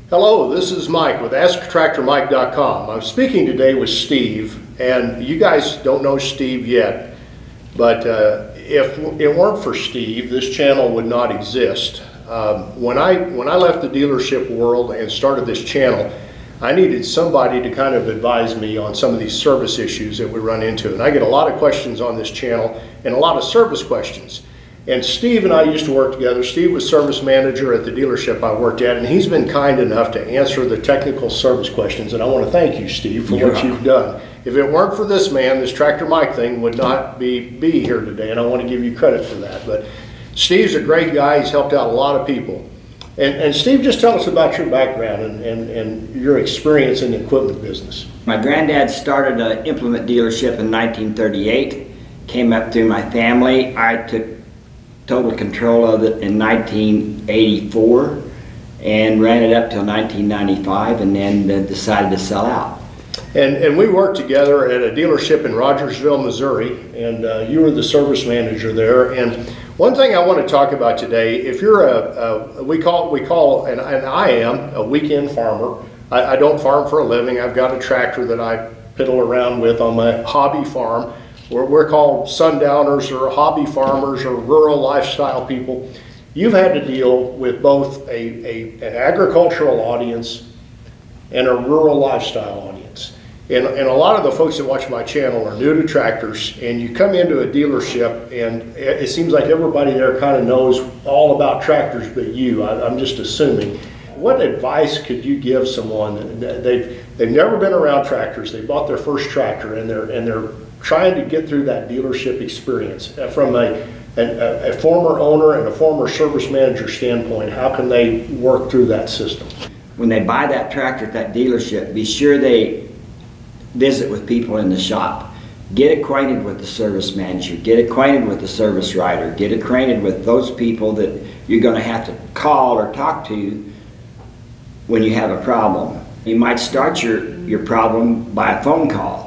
Hello, this is Mike with AskTractorMike.com. I'm speaking today with Steve, and you guys don't know Steve yet, but if it weren't for Steve, this channel would not exist. When I left the dealership world and started this channel, I needed somebody to kind of advise me on some of these service issues that we run into. And I get a lot of questions on this channel and a lot of service questions. And Steve and I used to work together. Steve was service manager at the dealership I worked at, and he's been kind enough to answer the technical service questions. And I want to thank you, Steve, for what you've done. If it weren't for this man, this Tractor Mike thing would not be here today, and I want to give you credit for that. But Steve's a great guy. He's helped out a lot of people. And Steve, just tell us about your background and your experience in the equipment business. My granddad started an implement dealership in 1938, came up through my family. I took total control of it in 1984 and ran it up till 1995, and then decided to sell out. And we worked together at a dealership in Rogersville, Missouri, and you were the service manager there. And one thing I want to talk about today, if you're we call, and I am a weekend farmer. I don't farm for a living. I've got a tractor that I piddle around with on my hobby farm. We're called sundowners or hobby farmers or rural lifestyle people. You've had to deal with both an agricultural audience and a rural lifestyle audience. And a lot of the folks that watch my channel are new to tractors, and you come into a dealership and it seems like everybody there kind of knows all about tractors but you. I'm just assuming. What advice could you give someone that they've never been around tractors, they bought their first tractor, and they're trying to get through that dealership experience from a former owner and a former service manager standpoint? How can they work through that system? When they buy that tractor at that dealership, be sure they visit with people in the shop. Get acquainted with the service manager, get acquainted with the service writer, get acquainted with those people that you're going to have to call or talk to when you have a problem. You might start your problem by a phone call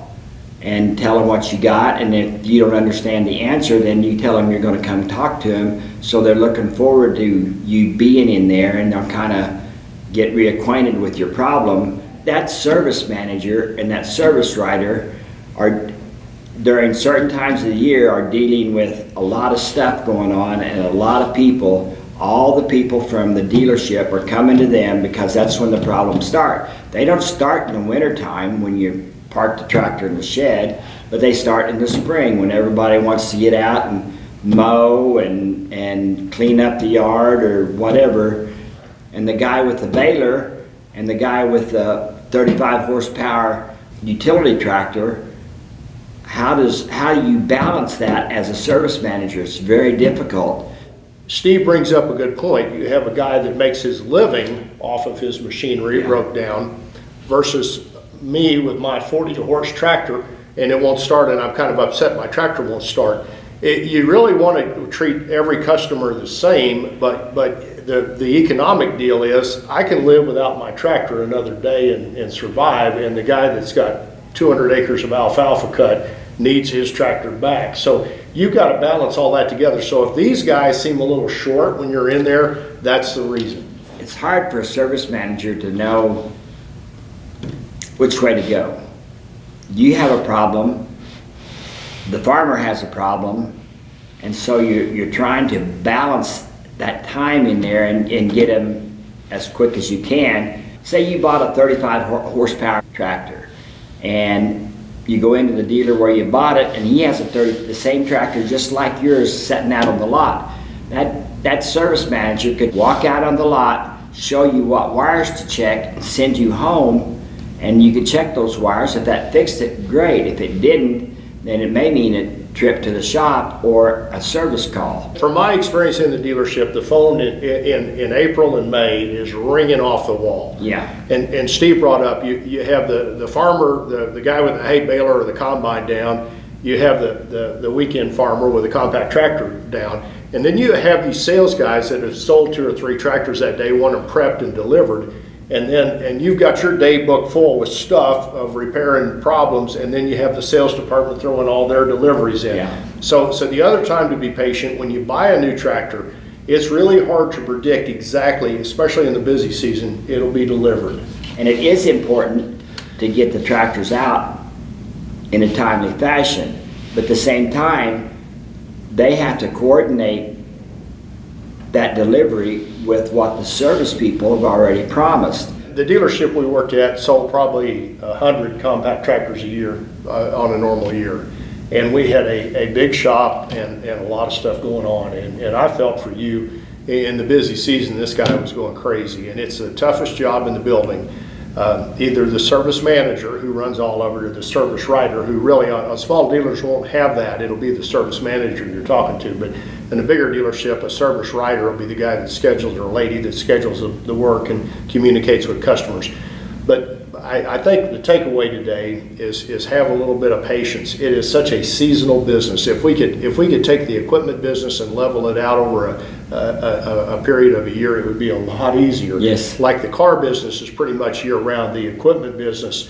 and tell them what you got, and if you don't understand the answer, then you tell them you're going to come talk to them, so they're looking forward to you being in there, and they'll kind of get reacquainted with your problem. That service manager and that service writer are, during certain times of the year, are dealing with a lot of stuff going on, and a lot of people. All the people from the dealership are coming to them because that's when the problems start. They don't start in the winter time when you park the tractor in the shed, but they start in the spring when everybody wants to get out and mow and clean up the yard or whatever. And the guy with the baler and the guy with the 35 horsepower utility tractor, how do you balance that as a service manager? It's very difficult. Steve brings up a good point. You have a guy that makes his living off of his machinery, broke down, versus me with my 40-horse tractor, and it won't start, and I'm kind of upset my tractor won't start. You really want to treat every customer the same, but the economic deal is I can live without my tractor another day and survive, and the guy that's got 200 acres of alfalfa cut needs his tractor back. So you've got to balance all that together. So if these guys seem a little short when you're in there, that's the reason. It's hard for a service manager to know which way to go. You have a problem, the farmer has a problem, and so you're trying to balance that time in there and get them as quick as you can. Say you bought a 35 horsepower tractor, and you go into the dealer where you bought it, and he has the same tractor just like yours sitting out on the lot. That service manager could walk out on the lot, show you what wires to check, and send you home, and you could check those wires. If that fixed it, great. If it didn't, then it may mean a trip to the shop or a service call. From my experience in the dealership, the phone in April and May is ringing off the wall. Yeah. And Steve brought up, you have the farmer, the guy with the hay baler or the combine down, you have the weekend farmer with a compact tractor down, and then you have these sales guys that have sold 2 or 3 tractors that day, want them prepped and delivered, and you've got your day book full with stuff of repairing problems, and then you have the sales department throwing all their deliveries in. Yeah. So the other time to be patient, when you buy a new tractor, it's really hard to predict exactly, especially in the busy season, it'll be delivered. And it is important to get the tractors out in a timely fashion, but at the same time, they have to coordinate that delivery with what the service people have already promised. The dealership we worked at sold probably 100 compact tractors a year on a normal year. And we had a big shop and a lot of stuff going on. And I felt for you, in the busy season, this guy was going crazy. And it's the toughest job in the building. Either the service manager who runs all of it, or the service writer, who really, on small dealers won't have that. It'll be the service manager you're talking to. But in a bigger dealership, a service writer will be the guy that schedules, or lady that schedules the work and communicates with customers. But I think the takeaway today is have a little bit of patience. It is such a seasonal business. If we could take the equipment business and level it out over a period of a year, it would be a lot easier. Yes. Like the car business is pretty much year round. The equipment business,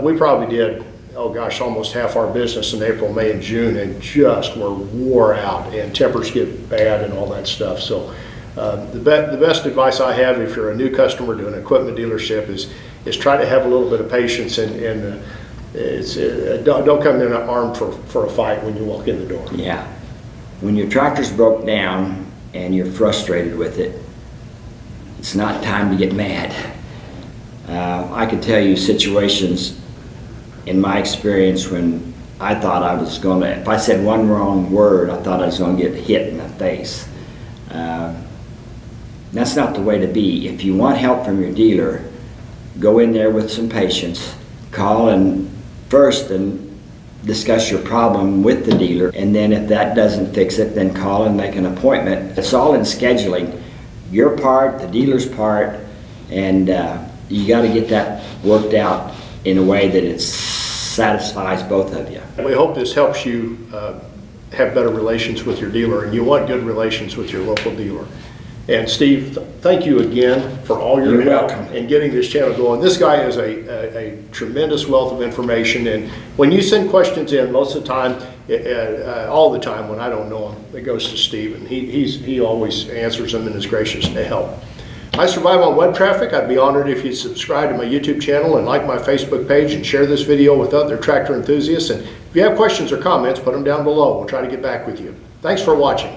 we probably did, oh gosh, almost half our business in April, May, and June, and just were wore out, and tempers get bad and all that stuff. So the best advice I have, if you're a new customer to an equipment dealership, is try to have a little bit of patience, and don't come in armed for a fight when you walk in the door. Yeah. When your tractor's broke down and you're frustrated with it, it's not time to get mad. I could tell you situations in my experience when I thought I was going to, if I said one wrong word, I thought I was going to get hit in the face. That's not the way to be. If you want help from your dealer, go in there with some patience, call and discuss your problem with the dealer, and then if that doesn't fix it, then call and make an appointment. It's all in scheduling. Your part, the dealer's part, and you got to get that worked out in a way that it satisfies both of you. We hope this helps you have better relations with your dealer, and you want good relations with your local dealer. And Steve, thank you again for all your help in getting this channel going. This guy is a tremendous wealth of information, and when you send questions in, most of the time, all the time when I don't know him, it goes to Steve, and he always answers them and is gracious to help. I survive on web traffic. I'd be honored if you'd subscribe to my YouTube channel and like my Facebook page and share this video with other tractor enthusiasts. And if you have questions or comments, put them down below. We'll try to get back with you. Thanks for watching.